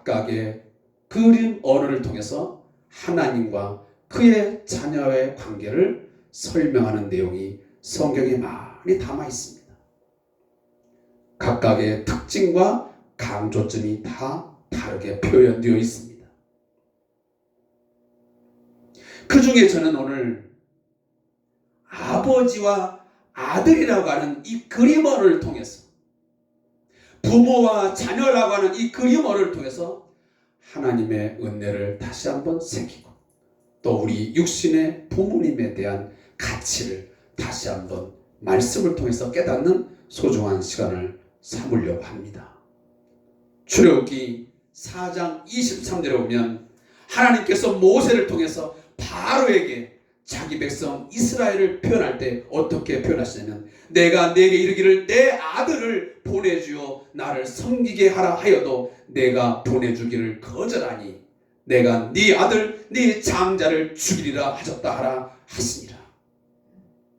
각각의 그림 언어를 통해서 하나님과 그의 자녀의 관계를 설명하는 내용이 성경에 많이 담아 있습니다. 각각의 특징과 강조점이 다 다르게 표현되어 있습니다. 그 중에 저는 오늘 아버지와 아들이라고 하는 이 그림어를 통해서, 부모와 자녀라고 하는 이 그림어를 통해서 하나님의 은혜를 다시 한번 새기고, 또 우리 육신의 부모님에 대한 가치를 다시 한번 말씀을 통해서 깨닫는 소중한 시간을 삼으려고 합니다. 출애굽기 4장 23절에 보면 하나님께서 모세를 통해서 바로에게 자기 백성 이스라엘을 표현할 때 어떻게 표현하시냐면, 내가 내게 이르기를 내 아들을 보내주어 나를 섬기게 하라 하여도 내가 보내주기를 거절하니 내가 네 아들 네 장자를 죽이리라 하셨다 하라 하시니라.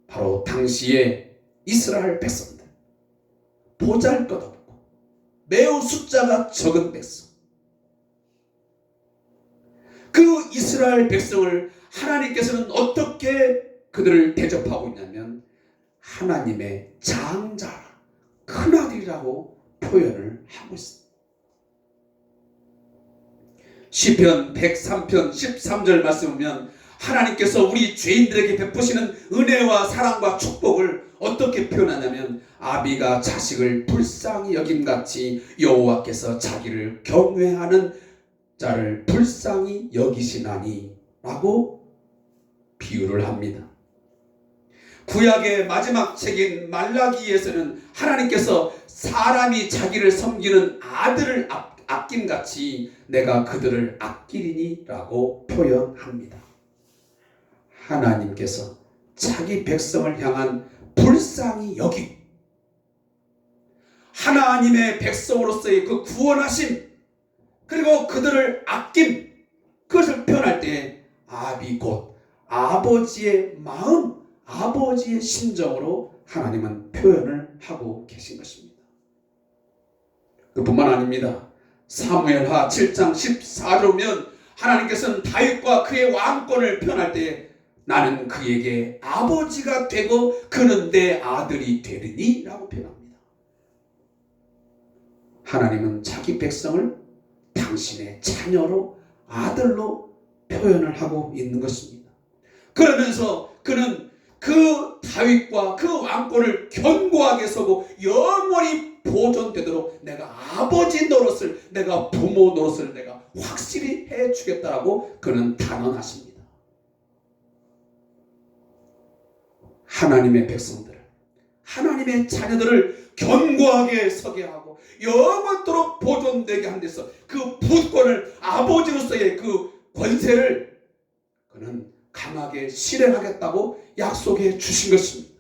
바로 당시에 이스라엘 백성들, 보잘것없고 매우 숫자가 적은 백성, 그 이스라엘 백성을 하나님께서는 어떻게 그들을 대접하고 있냐면 하나님의 장자라, 큰아들이라고 표현을 하고 있습니다. 시편 103편 13절 말씀 보면 하나님께서 우리 죄인들에게 베푸시는 은혜와 사랑과 축복을 어떻게 표현하냐면, 아비가 자식을 불쌍히 여김같이 여호와께서 자기를 경외하는 자를 불쌍히 여기시나니 라고 비유를 합니다. 구약의 마지막 책인 말라기에서는 하나님께서 사람이 자기를 섬기는 아들을 아낌같이 내가 그들을 아끼리니 라고 표현합니다. 하나님께서 자기 백성을 향한 불쌍히 여김, 하나님의 백성으로서의 그 구원하심, 그리고 그들을 아낌, 그것을 표현할 때 아비 곧 아버지의 마음, 아버지의 심정으로 하나님은 표현을 하고 계신 것입니다. 그뿐만 아닙니다. 사무엘하 7장 14절 보면 하나님께서는 다윗과 그의 왕권을 표현할 때 나는 그에게 아버지가 되고 그는 내 아들이 되리니 라고 표현합니다. 하나님은 자기 백성을 당신의 자녀로, 아들로 표현을 하고 있는 것입니다. 그러면서 그는 그 다윗과 그 왕권을 견고하게 서고 영원히 보존되도록 내가 아버지 노릇을, 내가 부모 노릇을 내가 확실히 해주겠다라고 그는 단언하십니다. 하나님의 백성들, 하나님의 자녀들을 견고하게 서게 하고 영원토록 보존되게 한 데서 그 부권을, 아버지로서의 그 권세를 그는 강하게 실행하겠다고 약속해 주신 것입니다.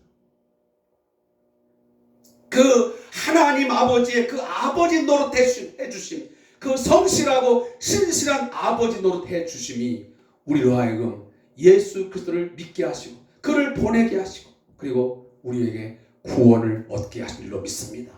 그 하나님 아버지의 그 아버지 노릇 해주심, 그 성실하고 신실한 아버지 노릇 해주심이 우리로 하여금 예수 그리스도를 믿게 하시고 그를 보내게 하시고 그리고 우리에게 구원을 얻게 하신 줄로 믿습니다.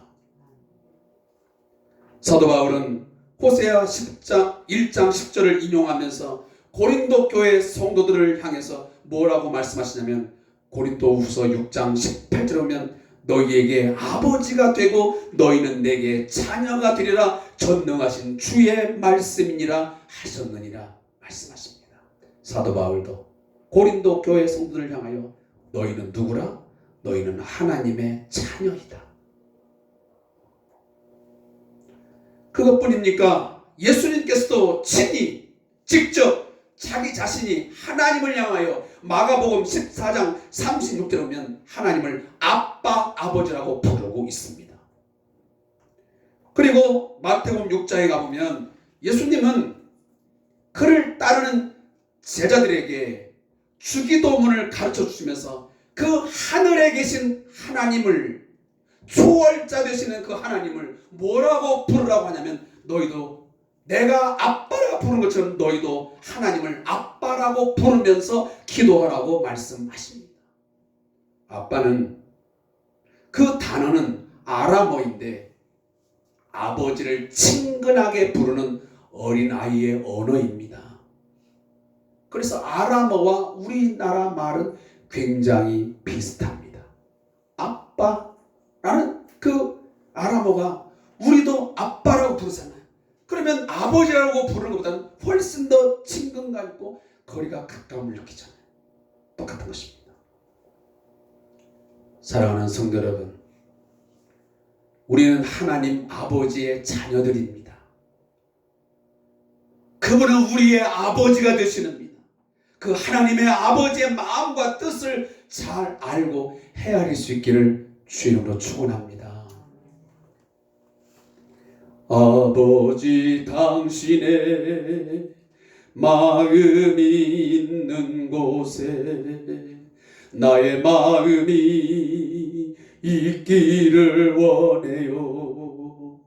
사도 바울은 호세아 1장 10절을 인용하면서 고린도 교회 성도들을 향해서 뭐라고 말씀하시냐면, 고린도 후서 6장 18절에 보면 너희에게 아버지가 되고 너희는 내게 자녀가 되리라 전능하신 주의 말씀이니라 하셨느니라 말씀하십니다. 사도 바울도 고린도 교회 성도들을 향하여 너희는 누구라? 너희는 하나님의 자녀이다. 그것뿐입니까? 예수님께서도 친히 직접 자기 자신이 하나님을 향하여 마가복음 14장 36절에 보면 하나님을 아빠, 아버지라고 부르고 있습니다. 그리고 마태복음 6장에 가보면 예수님은 그를 따르는 제자들에게 주기도문을 가르쳐 주시면서 그 하늘에 계신 하나님을, 초월자 되시는 그 하나님을 뭐라고 부르라고 하냐면, 너희도 내가 아빠라 부르는 것처럼 너희도 하나님을 아빠라고 부르면서 기도하라고 말씀하십니다. 아빠는, 그 단어는 아람어인데 아버지를 친근하게 부르는 어린아이의 언어입니다. 그래서 아람어와 우리나라 말은 굉장히 비슷합니다. 아빠라는 그 아람어가 우리도 아빠라고 부르잖아요. 그러면 아버지라고 부르는 것보다는 훨씬 더 친근감 있고 거리가 가까움을 느끼잖아요. 똑같은 것입니다. 사랑하는 성도 여러분, 우리는 하나님 아버지의 자녀들입니다. 그분은 우리의 아버지가 되시는 그 하나님의 아버지의 마음과 뜻을 잘 알고 헤아릴 수 있기를 주님으로 축원합니다. 아버지, 당신의 마음이 있는 곳에 나의 마음이 있기를 원해요.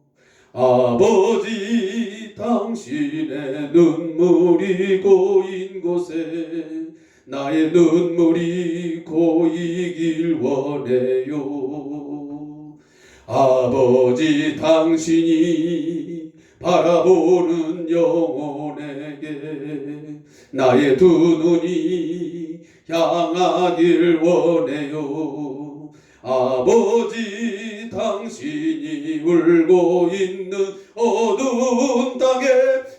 아버지, 당신의 눈물이 고인 곳에 나의 눈물이 고이길 원해요. 아버지, 당신이 바라보는 영혼에게 나의 두 눈이 향하길 원해요. 아버지, 당신이 울고 있는 어두운 땅에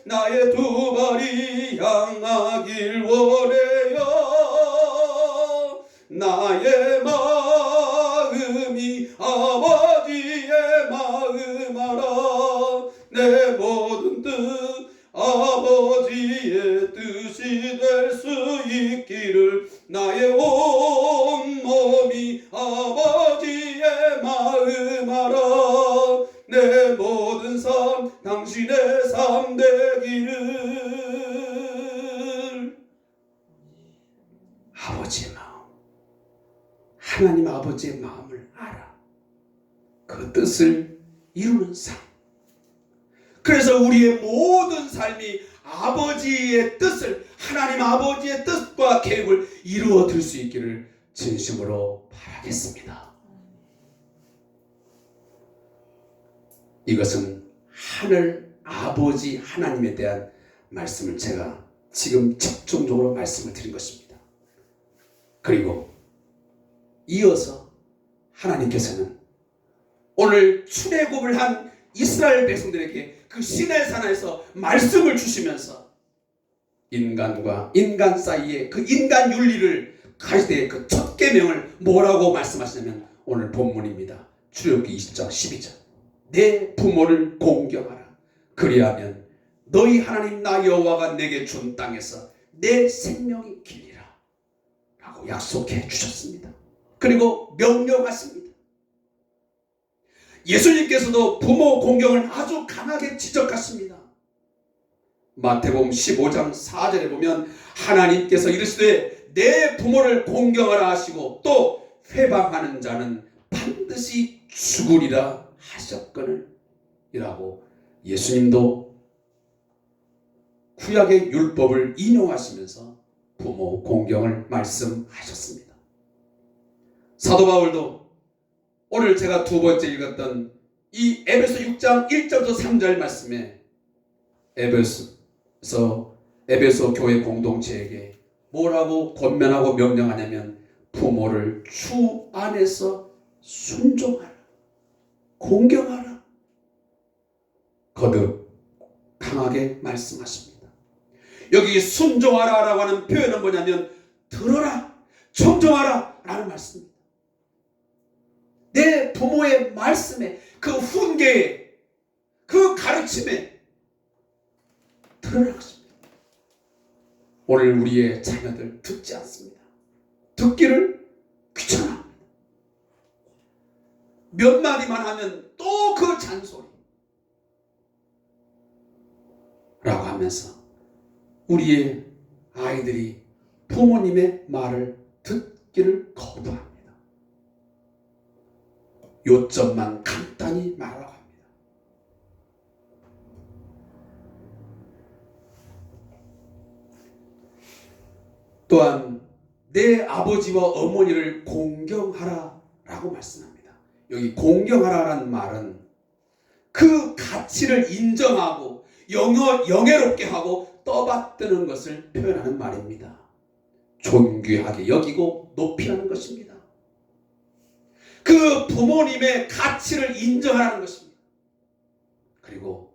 나의 두 발이 향하길 원해요. 나의 마음이 아버지의 마음 알아. 내 모든 뜻 아버지의 뜻이 될 수 있기를 나의 온 몸이 아버지의 마음 알아. 내 모든 삶 당신의 삶 되기를. 아버지의 마음, 하나님 아버지의 마음을 알아. 그 뜻을 이루는 삶. 그래서 우리의 모든 삶이 아버지의 뜻을, 하나님 아버지의 뜻과 계획을 이루어 들 수 있기를 진심으로 바라겠습니다. 이것은 하늘 아버지 하나님에 대한 말씀을 제가 지금 집중적으로 말씀을 드린 것입니다. 그리고 이어서 하나님께서는 오늘 출애굽을 한 이스라엘 백성들에게 그 시내산에서 말씀을 주시면서 인간과 인간 사이에 그 인간 윤리를 가질 때의 그 첫 계명을 뭐라고 말씀하시냐면 오늘 본문입니다. 출애굽기 20장 12절. 내 부모를 공경하라. 그리하면 너희 하나님 나 여호와가 내게 준 땅에서 내 생명이 길리라 라고 약속해 주셨습니다. 그리고 명령하십니다. 예수님께서도 부모 공경을 아주 강하게 지적하십니다. 마태복음 15장 4절에 보면 하나님께서 이르시되 내 부모를 공경하라 하시고 또 회방하는 자는 반드시 죽으리라 하셨거늘 이라고 예수님도 구약의 율법을 인용하시면서 부모 공경을 말씀하셨습니다. 사도 바울도 오늘 제가 두 번째 읽었던 이 에베소 6장 1절부터 3절 말씀에 에베소 교회 공동체에게 뭐라고 권면하고 명령하냐면 부모를 주 안에서 순종하라, 공경하라 거듭 강하게 말씀하십니다. 여기 순종하라라고 하는 표현은 뭐냐면 들어라, 청종하라 라는 말씀입니다. 내 부모의 말씀에, 그 훈계에, 그 가르침에 들으라고 했습니다. 오늘 우리의 자녀들 듣지 않습니다. 듣기를 귀찮아합니다. 몇 마디만 하면 또 그 잔소리 라고 하면서 우리의 아이들이 부모님의 말을 듣기를 거부합니다. 요점만 간단히 말하라고 합니다. 또한 내 아버지와 어머니를 공경하라 라고 말씀합니다. 여기 공경하라라는 말은 그 가치를 인정하고 영예롭게 하고 떠받드는 것을 표현하는 말입니다. 존귀하게 여기고 높이라는 것입니다. 그 부모님의 가치를 인정하는 것입니다. 그리고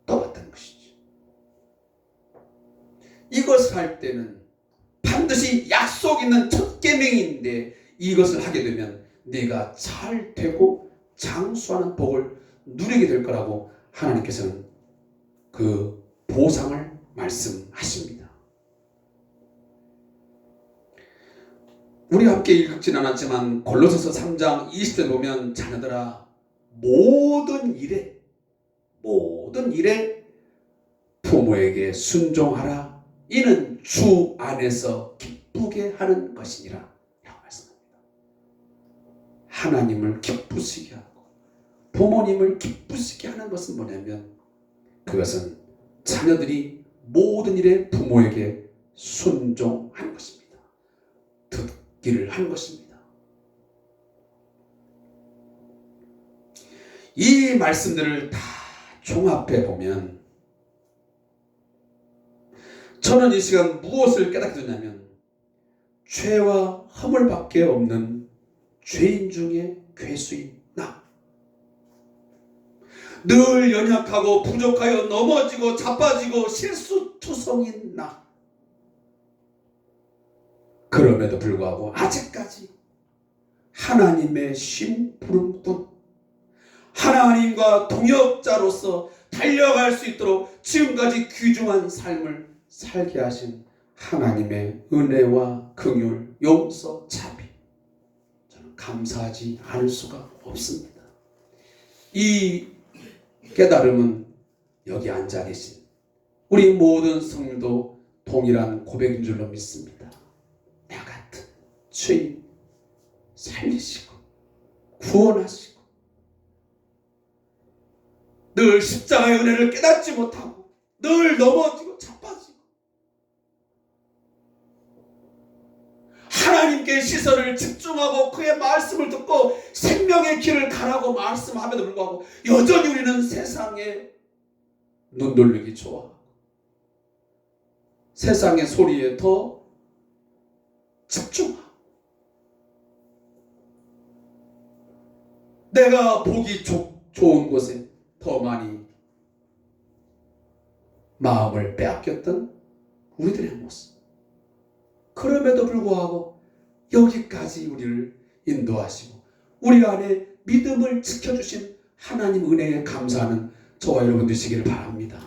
떠받드는 것이죠. 이것을 할 때는 반드시 약속 있는 첫 계명인데 이것을 하게 되면 네가 잘 되고 장수하는 복을 누리게 될 거라고 하나님께서는 그 보상을 말씀하십니다. 우리가 함께 읽진 않았지만 골로새서 3장 20절 보면 자녀들아 모든 일에 부모에게 순종하라. 이는 주 안에서 기쁘게 하는 것이니라 라고 말씀합니다. 하나님을 기쁘시게 하고 부모님을 기쁘시게 하는 것은 뭐냐면 그것은 자녀들이 모든 일에 부모에게 순종하는 것입니다. 듣기를 하는 것입니다. 이 말씀들을 다 종합해 보면 저는 이 시간 무엇을 깨닫게 되냐면 죄와 허물밖에 없는 죄인 중에 괴수인 나, 늘 연약하고 부족하여 넘어지고 자빠지고 실수투성인 나, 그럼에도 불구하고 아직까지 하나님의 심부름꾼, 하나님과 동역자로서 달려갈 수 있도록 지금까지 귀중한 삶을 살게 하신 하나님의 은혜와 긍휼, 용서, 자비, 저는 감사하지 않을 수가 없습니다. 이 깨달음은 여기 앉아 계신 우리 모든 성도도 동일한 고백인 줄로 믿습니다. 나 같은 죄인 살리시고 구원하시고 늘 십자가의 은혜를 깨닫지 못하고 늘 넘어지고 자빠지고 하나님께 시선을 집중하고 그의 말씀을 듣고 생명의 길을 가라고 말씀함에도 불구하고 여전히 우리는 세상에 눈 돌리기 좋아하고 세상의 소리에 더 집중하고 내가 보기 좋은 곳에 더 많이 마음을 빼앗겼던 우리들의 모습. 그럼에도 불구하고 여기까지 우리를 인도하시고 우리 안에 믿음을 지켜주신 하나님 은혜에 감사하는 저와 여러분 되시기를 바랍니다.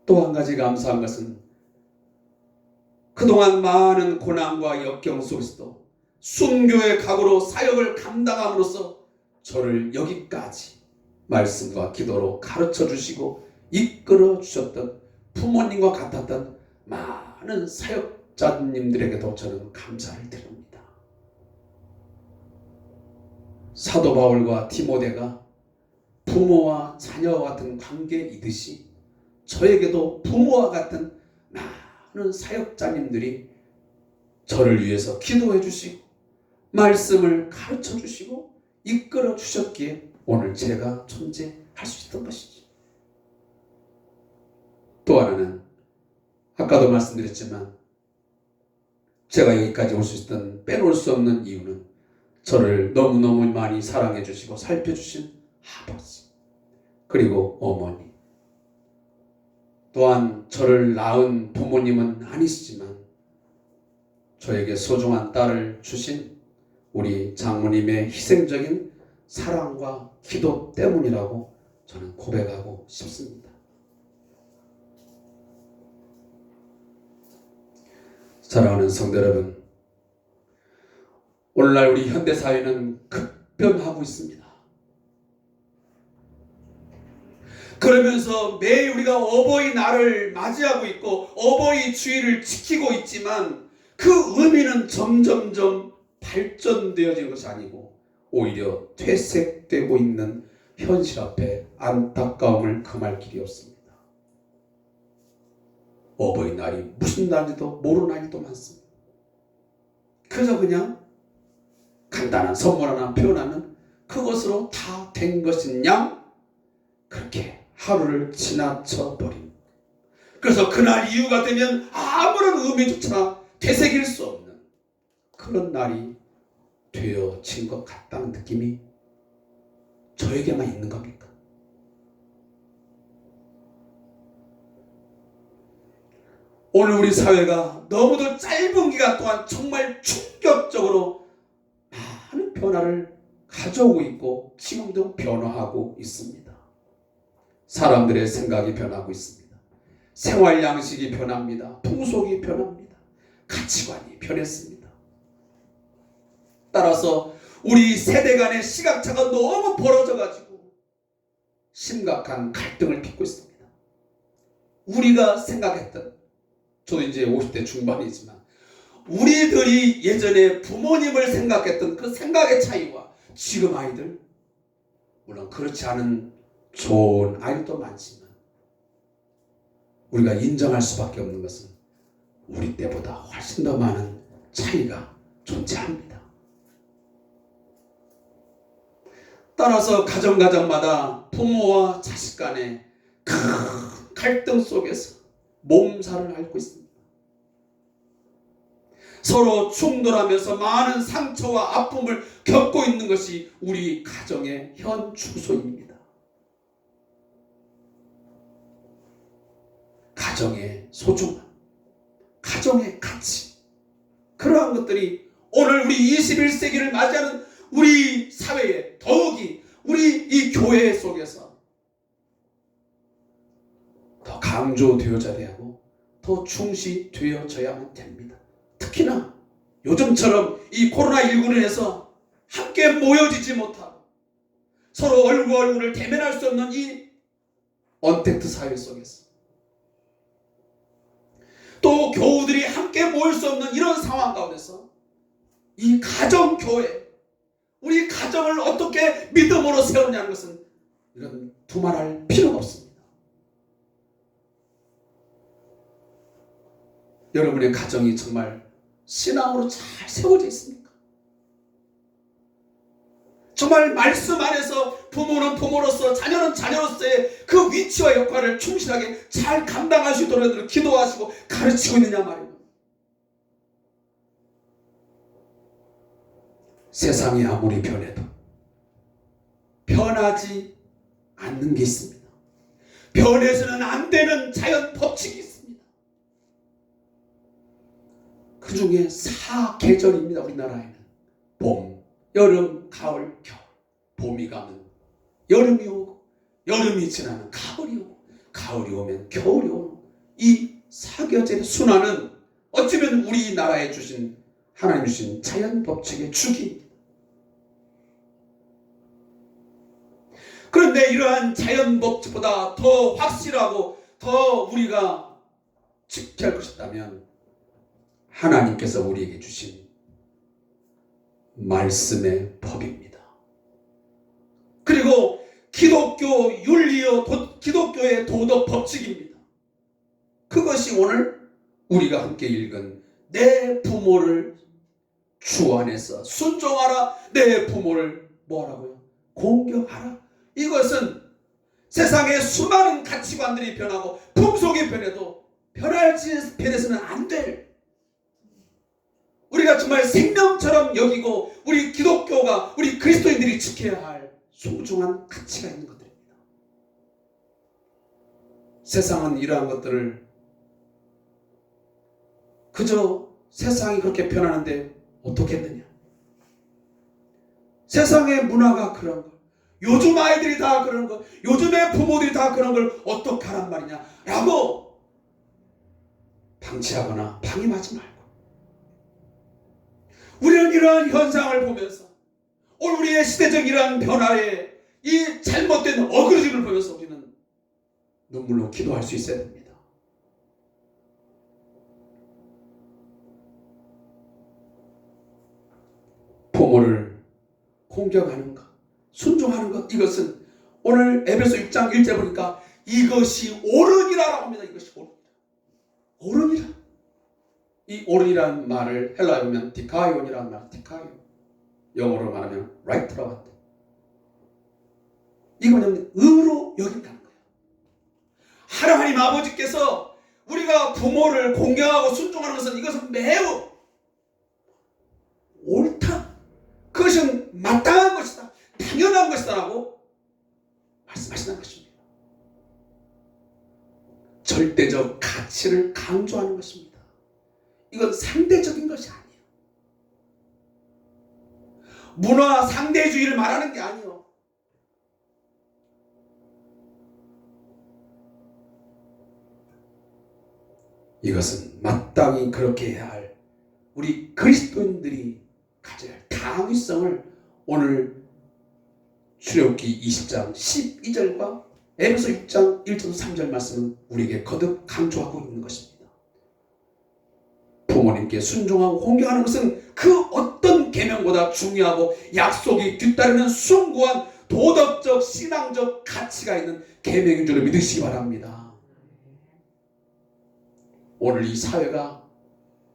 또 한 가지 감사한 것은 그동안 많은 고난과 역경 속에서도 순교의 각오로 사역을 감당함으로써 저를 여기까지 말씀과 기도로 가르쳐 주시고 이끌어 주셨던 부모님과 같았던 많은 사역자님들에게도 저는 감사를 드립니다. 사도 바울과 디모데가 부모와 자녀와 같은 관계이듯이 저에게도 부모와 같은 많은 사역자님들이 저를 위해서 기도해 주시고 말씀을 가르쳐 주시고 이끌어 주셨기에 오늘 제가 존재할 수 있던 것이죠. 또 하나는 아까도 말씀드렸지만 제가 여기까지 올 수 있었던 빼놓을 수 없는 이유는 저를 너무너무 많이 사랑해 주시고 살펴주신 아버지 그리고 어머니 또한 저를 낳은 부모님은 아니시지만 저에게 소중한 딸을 주신 우리 장모님의 희생적인 사랑과 기도 때문이라고 저는 고백하고 싶습니다. 사랑하는 성도 여러분, 오늘날 우리 현대사회는 급변하고 있습니다. 그러면서 매일 우리가 어버이날을 맞이하고 있고 어버이 주의를 지키고 있지만 그 의미는 점점점 발전되어지는 것이 아니고 오히려 퇴색되고 있는 현실 앞에 안타까움을 금할 길이 없습니다. 어버이날이 무슨 날인지도 모르는 날도 많습니다. 그래서 그냥 간단한 선물 하나 표현하면 그것으로 다 된 것이냐? 그렇게 하루를 지나쳐 버린, 그래서 그날 이유가 되면 아무런 의미조차 되새길 수 없는 그런 날이 되어진 것 같다는 느낌이 저에게만 있는 겁니까? 오늘 우리 사회가 너무도 짧은 기간 동안 정말 충격적으로 많은 변화를 가져오고 있고 지금도 변화하고 있습니다. 사람들의 생각이 변하고 있습니다. 생활 양식이 변합니다. 풍속이 변합니다. 가치관이 변했습니다. 따라서 우리 세대 간의 시각차가 너무 벌어져가지고 심각한 갈등을 빚고 있습니다. 우리가 생각했던, 저도 이제 50대 중반이지만 우리들이 예전에 부모님을 생각했던 그 생각의 차이와 지금 아이들, 물론 그렇지 않은 좋은 아이들도 많지만 우리가 인정할 수밖에 없는 것은 우리 때보다 훨씬 더 많은 차이가 존재합니다. 따라서 가정마다 부모와 자식 간의 큰 갈등 속에서 몸살을 앓고 있습니다. 서로 충돌하면서 많은 상처와 아픔을 겪고 있는 것이 우리 가정의 현 주소입니다. 가정의 소중함, 가정의 가치, 그러한 것들이 오늘 우리 21세기를 맞이하는 우리 사회에, 더욱이 우리 이 교회 속에서 더 강조되어져야 하고 더 중시되어져야만 됩니다. 특히나 요즘처럼 이 코로나19로 인해서 함께 모여지지 못하고 서로 얼굴을 대면할 수 없는 이 언택트 사회 속에서, 또 교우들이 함께 모일 수 없는 이런 상황 가운데서 이 가정교회, 우리 가정을 어떻게 믿음으로 세우냐는 것은 이런 두말할 필요가 없습니다. 여러분의 가정이 정말 신앙으로 잘 세워져 있습니까? 정말 말씀 안에서 부모는 부모로서, 자녀는 자녀로서의 그 위치와 역할을 충실하게 잘 감당할 수 있도록 기도하시고 가르치고 있느냐 말입니다. 세상이 아무리 변해도 변하지 않는 게 있습니다. 변해서는 안 되는 자연 법칙이 있습니다. 그 중에 4계절입니다. 우리나라에는 봄, 여름, 가을, 겨울. 봄이 가면 여름이 오고, 여름이 지나면 가을이 오고, 가을이 오면 겨울이 오고, 이 4계절의 순환은 어쩌면 우리나라에 주신, 하나님 주신 자연 법칙의 주기입니다. 그런데 이러한 자연 법칙보다 더 확실하고 더 우리가 지켜야 할 것이 있다면 하나님께서 우리에게 주신 말씀의 법입니다. 그리고 기독교 윤리요, 기독교의 도덕 법칙입니다. 그것이 오늘 우리가 함께 읽은 내 부모를 주 안에서 순종하라, 내 부모를 뭐라고요? 공경하라. 이것은 세상의 수많은 가치관들이 변하고 풍속이 변해도 변해서는 안 될, 우리가 정말 생명처럼 여기고 우리 기독교가, 우리 그리스도인들이 지켜야 할 소중한 가치가 있는 것들입니다. 세상은 이러한 것들을 그저 세상이 그렇게 변하는데 어떻겠느냐, 세상의 문화가 그런 걸, 요즘 아이들이 다 그런 걸, 요즘의 부모들이 다 그런 걸 어떻게 하란 말이냐 라고 방치하거나 방임하지 말고, 우리는 이러한 현상을 보면서 오늘 우리의 시대적 이러한 변화에 이 잘못된 어그러짐을 보면서 우리는 눈물로 기도할 수 있어야 됩니다. 부모를 공경하는 것, 순종하는 것, 이것은 오늘 에베소 6장 1절 보니까 이것이 옳으니라라고 합니다. 이것이 옳으니라. 이 옳으니라는 말을 헬라어로 보면 디카이온이라는 말, 디카이온, 영어로 말하면 right라고 한다. 이거는 의로 여긴다는 거예요. 하나님 아버지께서 우리가 부모를 공경하고 순종하는 것은 이것은 매우 옳다. 그것은 마땅한 것이다. 당연한 것이다라고 말씀하시는 것입니다. 절대적 가치를 강조하는 것입니다. 이건 상대적인 것이 아니에요. 문화 상대주의를 말하는 게 아니에요. 이것은 마땅히 그렇게 해야 할 우리 그리스도인들이 가져야 할 당위성을 오늘 출애굽기 20장 12절과 에베소 6장 1절 3절 말씀은 우리에게 거듭 강조하고 있는 것입니다. 부모님께 순종하고 공경하는 것은 그 어떤 계명보다 중요하고 약속이 뒤따르는 숭고한 도덕적 신앙적 가치가 있는 계명인 줄 믿으시기 바랍니다. 오늘 이 사회가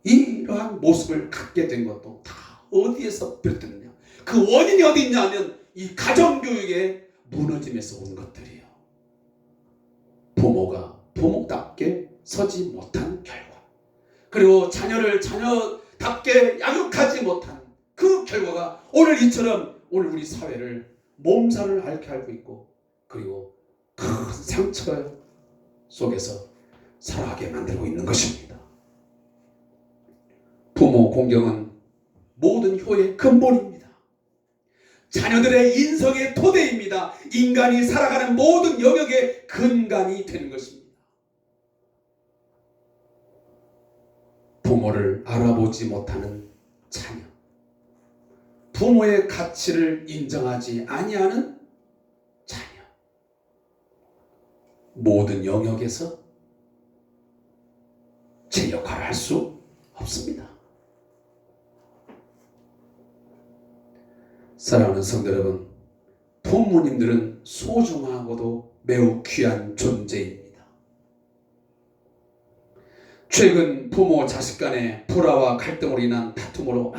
이러한 모습을 갖게 된 것도 다 어디에서 비롯됐느냐, 그 원인이 어디 있냐 하면 이 가정교육의 무너짐에서 온 것들이에요. 부모가 부모답게 서지 못한 결과, 그리고 자녀를 자녀답게 양육하지 못한 그 결과가 오늘 이처럼 오늘 우리 사회를 몸살을 앓게 하고 있고, 그리고 큰 상처 속에서 살아가게 만들고 있는 것입니다. 부모 공경은 모든 효의 근본입니다. 자녀들의 인성의 토대입니다. 인간이 살아가는 모든 영역의 근간이 되는 것입니다. 부모를 알아보지 못하는 자녀, 부모의 가치를 인정하지 아니하는 자녀, 모든 영역에서 제 역할을 할 수 없습니다. 사랑하는 성도 여러분, 부모님들은 소중하고도 매우 귀한 존재입니다. 최근 부모 자식 간의 불화와 갈등으로 인한 다툼으로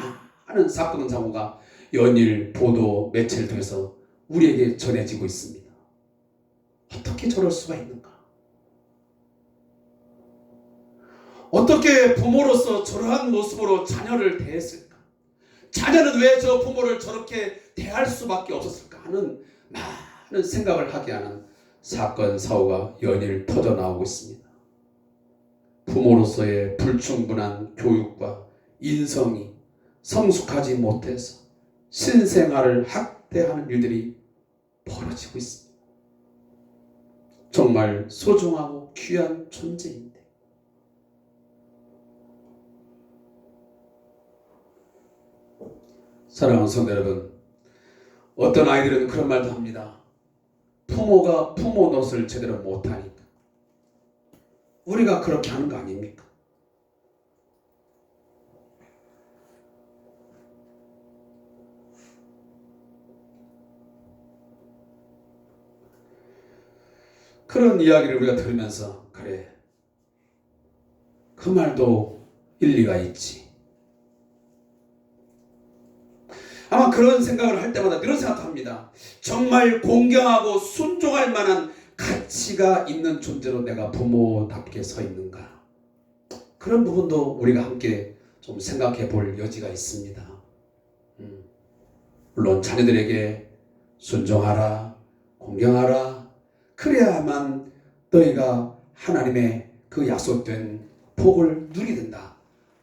많은 사건 사고가 연일 보도 매체를 통해서 우리에게 전해지고 있습니다. 어떻게 저럴 수가 있는가? 어떻게 부모로서 저러한 모습으로 자녀를 대했을까? 자녀는 왜 저 부모를 저렇게 대할 수밖에 없었을까 하는 많은 생각을 하게 하는 사건, 사고가 연일 터져나오고 있습니다. 부모로서의 불충분한 교육과 인성이 성숙하지 못해서 신생아를 학대하는 일들이 벌어지고 있습니다. 정말 소중하고 귀한 존재입니다. 사랑하는 성도 여러분, 어떤 아이들은 그런 말도 합니다. 부모가 부모 노릇을 제대로 못하니까. 우리가 그렇게 하는 거 아닙니까? 그런 이야기를 우리가 들으면서 그래, 그 말도 일리가 있지. 아마 그런 생각을 할 때마다 이런 생각도 합니다. 정말 공경하고 순종할 만한 가치가 있는 존재로 내가 부모답게 서 있는가? 그런 부분도 우리가 함께 좀 생각해 볼 여지가 있습니다. 물론 자녀들에게 순종하라, 공경하라, 그래야만 너희가 하나님의 그 약속된 복을 누리게 된다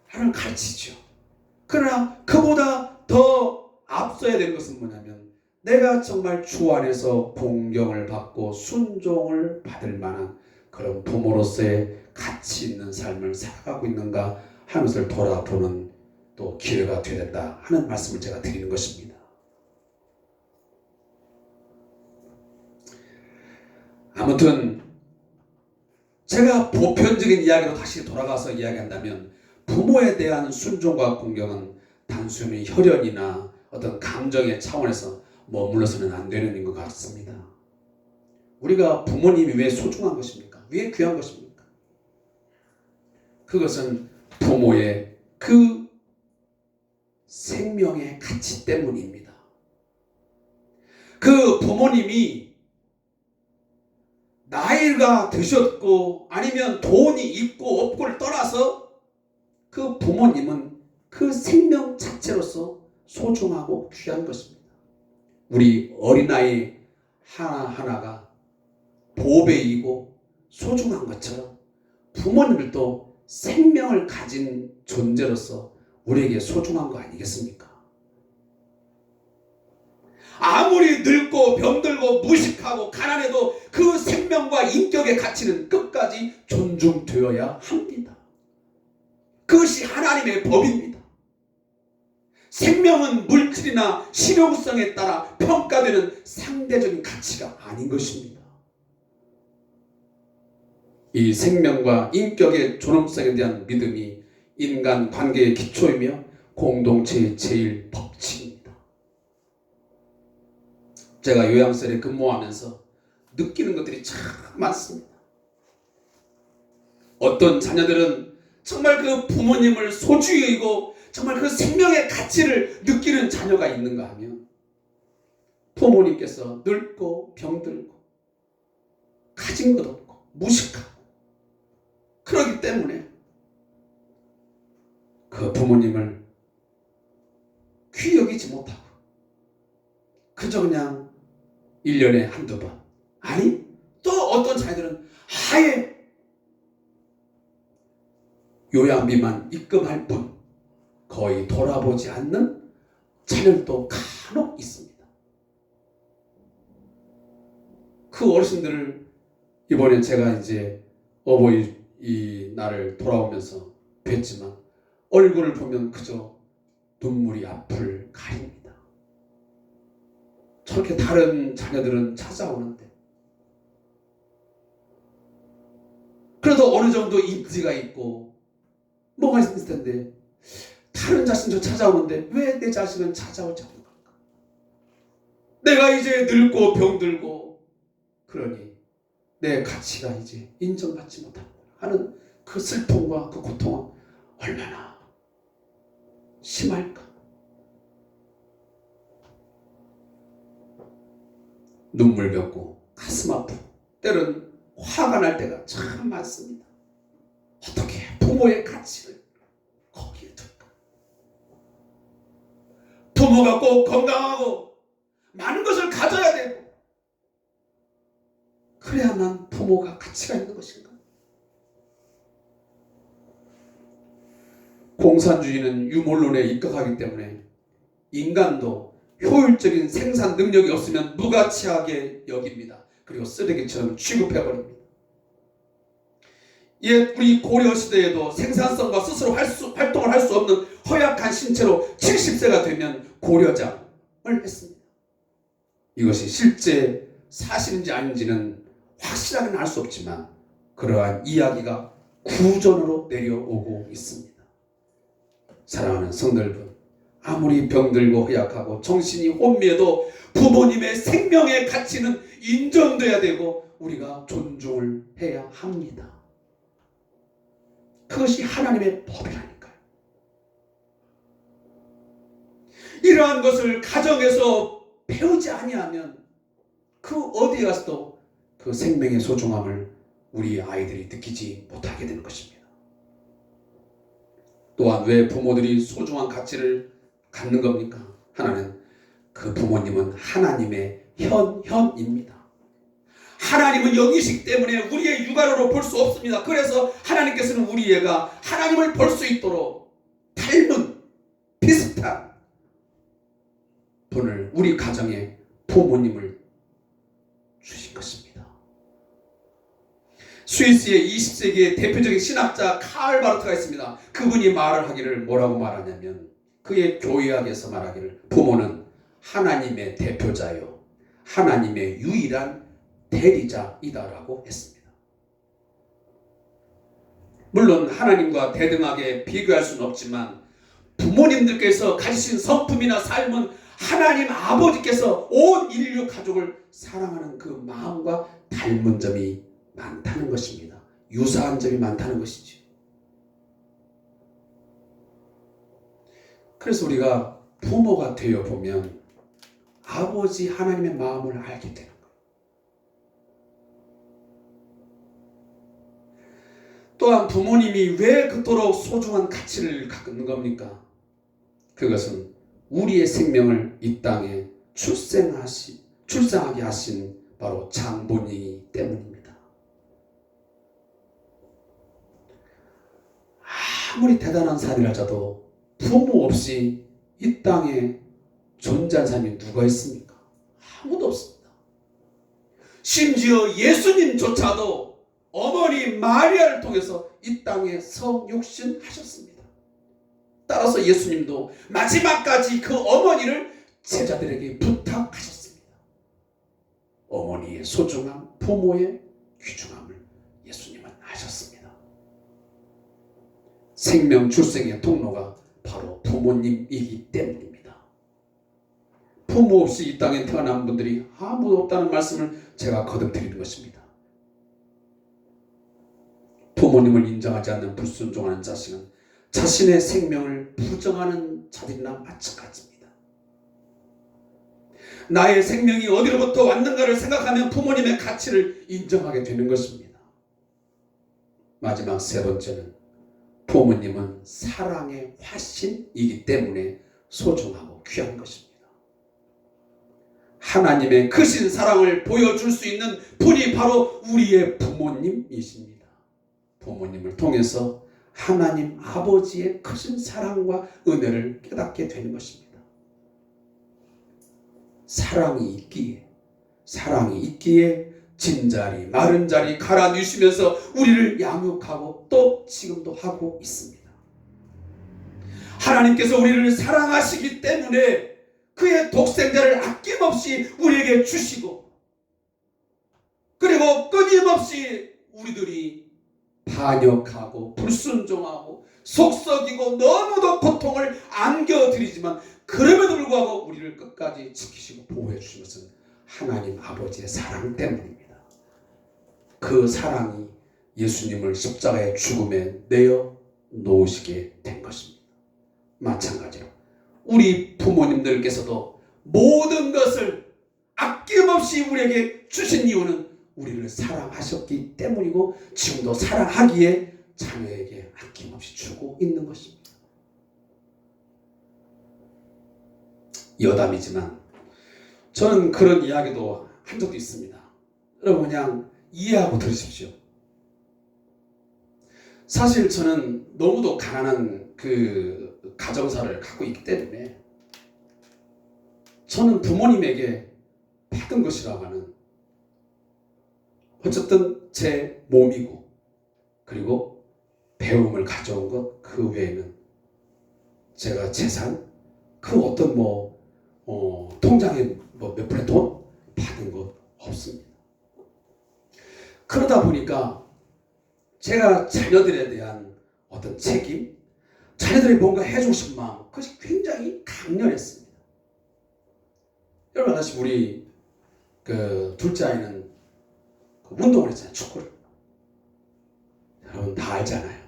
하는 가르치죠. 그러나 그보다 더 앞서야 되는 것은 뭐냐면, 내가 정말 주 안에서 공경을 받고 순종을 받을 만한 그런 부모로서의 가치 있는 삶을 살아가고 있는가 하는 것을 돌아보는 또 기회가 되어야 된다 하는 말씀을 제가 드리는 것입니다. 아무튼 제가 보편적인 이야기로 다시 돌아가서 이야기한다면, 부모에 대한 순종과 공경은 단순히 혈연이나 어떤 감정의 차원에서 머물러서는 안 되는 것 같습니다. 우리가 부모님이 왜 소중한 것입니까? 왜 귀한 것입니까? 그것은 부모의 그 생명의 가치 때문입니다. 그 부모님이 나이가 드셨고 아니면 돈이 있고 없고를 떠나서 그 부모님은 그 생명 자체로서 소중하고 귀한 것입니다. 우리 어린아이 하나하나가 보배이고 소중한 것처럼 부모님들도 생명을 가진 존재로서 우리에게 소중한 거 아니겠습니까? 아무리 늙고 병들고 무식하고 가난해도 그 생명과 인격의 가치는 끝까지 존중되어야 합니다. 그것이 하나님의 법입니다. 생명은 물질이나 실용성에 따라 평가되는 상대적인 가치가 아닌 것입니다. 이 생명과 인격의 존엄성에 대한 믿음이 인간 관계의 기초이며 공동체의 제일 법칙입니다. 제가 요양원에 근무하면서 느끼는 것들이 참 많습니다. 어떤 자녀들은 정말 그 부모님을 소중히 여기고 정말 그 생명의 가치를 느끼는 자녀가 있는가 하면 부모님께서 늙고 병들고 가진 것 없고 무식하고 그렇기 때문에 그 부모님을 귀히 여기지 못하고 그저 그냥 1년에 한두 번 아니 또 어떤 자녀들은 아예 요양비만 입금할 뿐 거의 돌아보지 않는 자녀들도 간혹 있습니다. 그 어르신들을 이번에 제가 이제 어버이 날을 돌아오면서 뵀지만 얼굴을 보면 그저 눈물이 앞을 가립니다. 저렇게 다른 자녀들은 찾아오는데 그래도 어느 정도 인지가 있고 뭐가 있을 텐데 다른 자신도 찾아오는데 왜 내 자신은 찾아오지 않는 걸까? 내가 이제 늙고 병들고 그러니 내 가치가 이제 인정받지 못한다 하는 그 슬픔과 그 고통은 얼마나 심할까? 눈물겹고 가슴 아프고 때로는 화가 날 때가 참 많습니다. 어떻게 부모의 가치를 거기에 둘까? 부모가 꼭 건강하고 많은 것을 가져야 되고 그래야만 부모가 가치가 있는 것인가? 공산주의는 유물론에 입각하기 때문에 인간도 효율적인 생산 능력이 없으면 무가치하게 여깁니다. 그리고 쓰레기처럼 취급해버립니다. 옛 우리 고려 시대에도 생산성과 스스로 활동을 할 수 없는 허약한 신체로 70세가 되면 고려장을 했습니다. 이것이 실제 사실인지 아닌지는 확실하게는 알 수 없지만 그러한 이야기가 구전으로 내려오고 있습니다. 사랑하는 성도 여러분, 아무리 병들고 허약하고 정신이 혼미해도 부모님의 생명의 가치는 인정돼야 되고 우리가 존중을 해야 합니다. 그것이 하나님의 법이라니까요. 이러한 것을 가정에서 배우지 아니하면 그 어디에 가서도 그 생명의 소중함을 우리 아이들이 느끼지 못하게 되는 것입니다. 또한 왜 부모들이 소중한 가치를 갖는 겁니까? 하나는 그 부모님은 하나님의 현현입니다. 하나님은 영이시기 때문에 우리의 육안으로 볼 수 없습니다. 그래서 하나님께서는 우리 애가 하나님을 볼 수 있도록 닮은 비슷한 분을 우리 가정에 부모님을 주신 것입니다. 스위스의 20세기의 대표적인 신학자 칼 바르트가 있습니다. 그분이 말을 하기를 뭐라고 말하냐면 그의 교회학에서 말하기를 부모는 하나님의 대표자요 하나님의 유일한 대리자이다라고 했습니다. 물론 하나님과 대등하게 비교할 수는 없지만 부모님들께서 가지신 성품이나 삶은 하나님 아버지께서 온 인류 가족을 사랑하는 그 마음과 닮은 점이 많다는 것입니다. 유사한 점이 많다는 것이죠. 그래서 우리가 부모가 되어 보면 아버지 하나님의 마음을 알게 되는 거예요. 또한 부모님이 왜 그토록 소중한 가치를 갖는 겁니까? 그것은 우리의 생명을 이 땅에 출생하게 하신 바로 장본이기 때문입니다. 아무리 대단한 사람이라도 부모 없이 이 땅에 존재한 사람이 누가 있습니까? 아무도 없습니다. 심지어 예수님조차도 어머니 마리아를 통해서 이 땅에 성육신하셨습니다. 따라서 예수님도 마지막까지 그 어머니를 제자들에게 부탁하셨습니다. 어머니의 소중함, 부모의 귀중함을 예수님은 아셨습니다. 생명 출생의 통로가 바로 부모님이기 때문입니다. 부모 없이 이 땅에 태어난 분들이 아무도 없다는 말씀을 제가 거듭 드리는 것입니다. 부모님을 인정하지 않는 불순종하는 자식은 자신의 생명을 부정하는 자들이나 마찬가지입니다. 나의 생명이 어디로부터 왔는가를 생각하면 부모님의 가치를 인정하게 되는 것입니다. 마지막 세 번째는 부모님은 사랑의 화신이기 때문에 소중하고 귀한 것입니다. 하나님의 크신 사랑을 보여줄 수 있는 분이 바로 우리의 부모님이십니다. 부모님을 통해서 하나님 아버지의 크신 사랑과 은혜를 깨닫게 되는 것입니다. 사랑이 있기에 진자리 마른 자리 갈아 넣으시면서 우리를 양육하고 또 지금도 하고 있습니다. 하나님께서 우리를 사랑하시기 때문에 그의 독생자를 아낌없이 우리에게 주시고, 그리고 끊임없이 우리들이 반역하고 불순종하고 속썩이고 너무도 고통을 안겨드리지만 그럼에도 불구하고 우리를 끝까지 지키시고 보호해 주신 것은 하나님 아버지의 사랑 때문입니다. 그 사랑이 예수님을 십자가의 죽음에 내어 놓으시게 된 것입니다. 마찬가지로 우리 부모님들께서도 모든 것을 아낌없이 우리에게 주신 이유는 우리를 사랑하셨기 때문이고 지금도 사랑하기에 자녀에게 아낌없이 주고 있는 것입니다. 여담이지만 저는 그런 이야기도 한 적도 있습니다. 여러분 그냥 이해하고 들으십시오. 사실 저는 너무도 가난한 그 가정사를 갖고 있기 때문에 저는 부모님에게 받은 것이라고 하는 어쨌든 제 몸이고 그리고 배움을 가져온 것 그 외에는 제가 재산 그 어떤 통장에 몇 푼의 돈 받은 것 없습니다. 그러다 보니까 제가 자녀들에 대한 어떤 책임, 자녀들이 뭔가 해주고 싶은 마음, 그것이 굉장히 강렬했습니다. 여러분 아시다시피 우리 그 둘째 아이는 그 운동을 했잖아요. 축구를. 여러분 다 알잖아요.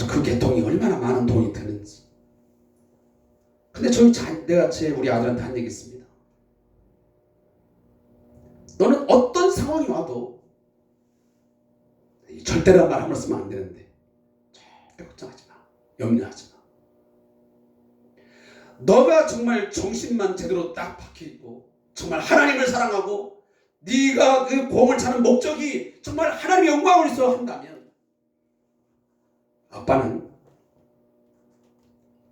그 개통이 얼마나 많은 돈이 드는지. 근데 내가 우리 아들한테 한 얘기 있습니다. 너는 어떤 상황이 와도 절대란 말 함부로 쓰면 안 되는데 절대 걱정하지 마. 염려하지 마. 너가 정말 정신만 제대로 딱 박혀있고 정말 하나님을 사랑하고 네가 그 공을 차는 목적이 정말 하나님의 영광을 위해서 한다면 아빠는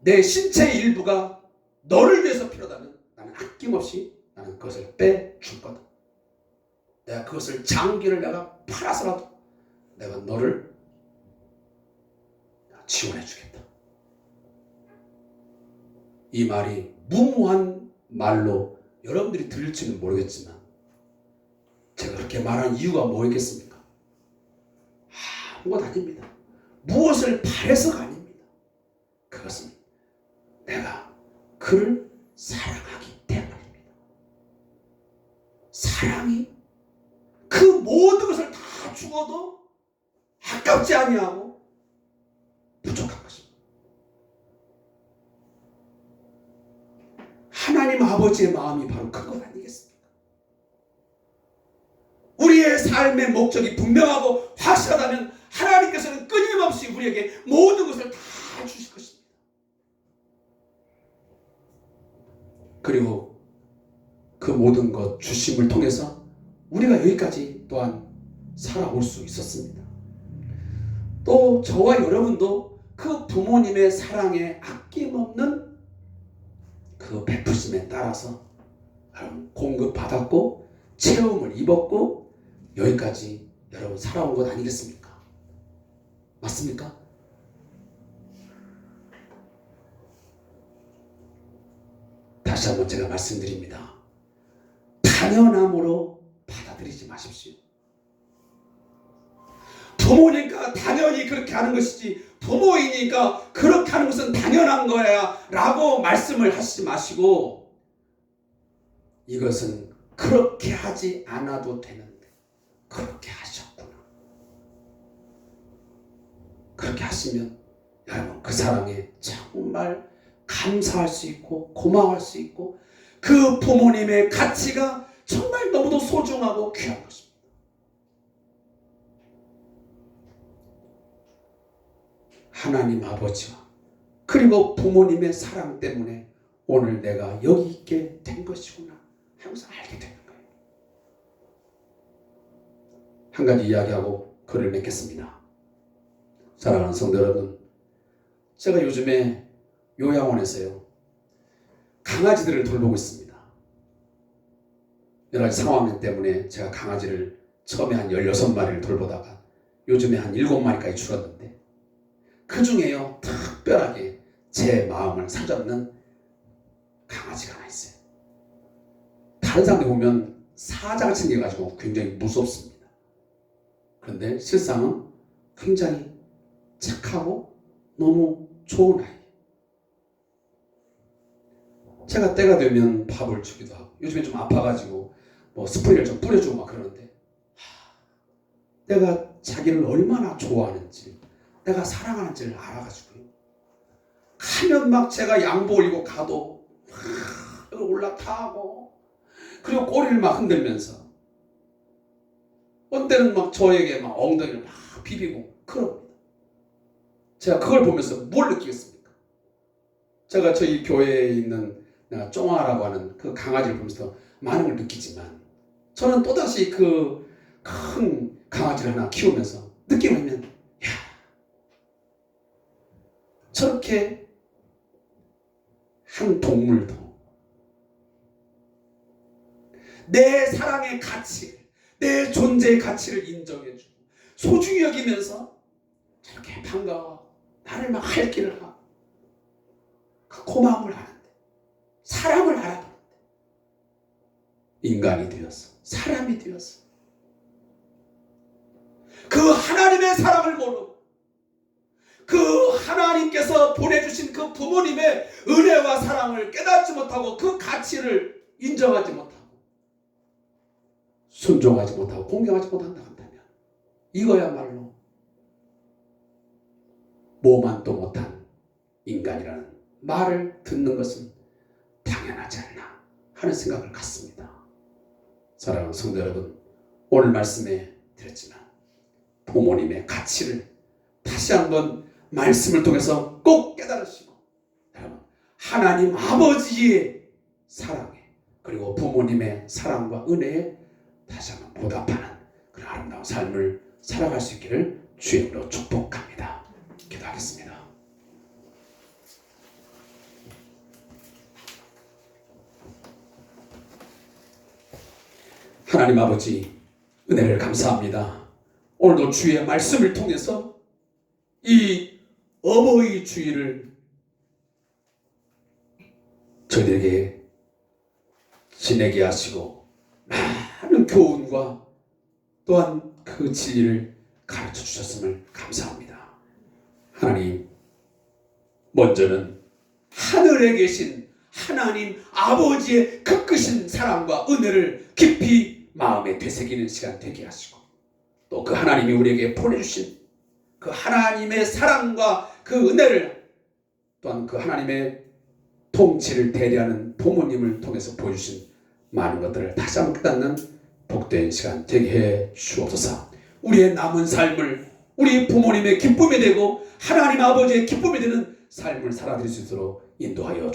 내 신체의 일부가 너를 위해서 필요하다면 나는 아낌없이 나는 그것을 빼줄 거다. 내가 그것을 장기를 내가 팔아서라도 내가 너를 지원해 주겠다. 이 말이 무모한 말로 여러분들이 들을지는 모르겠지만 제가 그렇게 말한 이유가 뭐겠습니까? 아무것도 아닙니다. 무엇을 바래서가 아닙니다. 그것은 내가 그를 사랑하기 때문입니다. 사랑이 그 모든 것을 다 주어도 아깝지 아니하고 부족한 것입니다. 하나님 아버지의 마음이 바로 그것 아니겠습니까? 우리의 삶의 목적이 분명하고 확실하다면 하나님께서는 끊임없이 우리에게 모든 것을 다 주실 것입니다. 그리고 그 모든 것 주심을 통해서 우리가 여기까지 또한 살아올 수 있었습니다. 또 저와 여러분도 그 부모님의 사랑에 아낌없는 그 베푸심에 따라서 공급받았고 체험을 입었고 여기까지 여러분 살아온 것 아니겠습니까? 맞습니까? 다시 한번 제가 말씀드립니다. 당연함으로 받아들이지 마십시오. 부모니까 당연히 그렇게 하는 것이지 부모이니까 그렇게 하는 것은 당연한 거야 라고 말씀을 하시지 마시고 이것은 그렇게 하지 않아도 되는데 그렇게 하셨구나. 그렇게 하시면 여러분 그 사랑에 정말 감사할 수 있고 고마워할 수 있고 그 부모님의 가치가 정말 너무도 소중하고 귀한 것입니다. 하나님 아버지와 그리고 부모님의 사랑 때문에 오늘 내가 여기 있게 된 것이구나 하면서 알게 되는 거예요. 한 가지 이야기하고 글을 맺겠습니다. 사랑하는 성도 여러분, 제가 요즘에 요양원에서요 강아지들을 돌보고 있습니다. 여러 가지 상황 때문에 제가 강아지를 처음에 한 16마리를 돌보다가 요즘에 한 7마리까지 줄었는데 그 중에요 특별하게 제 마음을 사잡는 강아지가 하나 있어요. 다른 사람들 보면 사자가 생겨가지고 굉장히 무섭습니다. 그런데 실상은 굉장히 착하고 너무 좋은 아이. 제가 때가 되면 밥을 주기도 하고 요즘에 좀 아파가지고 뭐 스프레이를 좀 뿌려주고 막 그러는데 내가 자기를 얼마나 좋아하는지 내가 사랑하는지를 알아가지고요. 가면 막 제가 양보 올리고 가도 막 올라타고 그리고 꼬리를 막 흔들면서 어떤 때는 막 저에게 막 엉덩이를 막 비비고 그럽니다. 제가 그걸 보면서 뭘 느끼겠습니까? 제가 저희 교회에 있는 내가 쫑아라고 하는 그 강아지를 보면서 많은 걸 느끼지만 저는 또다시 그 큰 강아지를 하나 키우면서 느끼면 야 저렇게 한 동물도 내 사랑의 가치를 내 존재의 가치를 인정해주고 소중히 여기면서 저렇게 반가워 나를 막 할기를 하고 그 고마움을 하는데 사람을 알아보는데 인간이 되었어 사람이 되었어 그 하나님의 사랑을 모르고 그 하나님께서 보내주신 그 부모님의 은혜와 사랑을 깨닫지 못하고 그 가치를 인정하지 못하고 순종하지 못하고 공경하지 못한다 한다면 이거야말로 모만도 못한 인간이라는 말을 듣는 것은 당연하지 않나 하는 생각을 갖습니다. 사랑하는 성도 여러분, 오늘 말씀에 드렸지만 부모님의 가치를 다시 한번 말씀을 통해서 꼭 깨달으시고 여러분 하나님 아버지의 사랑에 그리고 부모님의 사랑과 은혜에 다시 한번 보답하는 그런 아름다운 삶을 살아갈 수 있기를 주의 이름으로 축복합니다. 기도하겠습니다. 하나님 아버지 은혜를 감사합니다. 오늘도 주의 말씀을 통해서 이 어버이 주의를 저희들에게 지내게 하시고 많은 교훈과 또한 그 진리를 가르쳐 주셨음을 감사합니다. 하나님, 먼저는 하늘에 계신 하나님 아버지의 그 크신 사랑과 은혜를 깊이 마음에 되새기는 시간 되게 하시고 또 그 하나님이 우리에게 보내주신 그 하나님의 사랑과 그 은혜를 또한 그 하나님의 통치를 대리하는 부모님을 통해서 보여주신 많은 것들을 다시 한번 깨닫는 복된 시간 되게 해 주옵소서. 우리의 남은 삶을 우리 부모님의 기쁨이 되고 하나님 아버지의 기쁨이 되는 삶을 살아드릴 수 있도록 인도하여 주옵소서.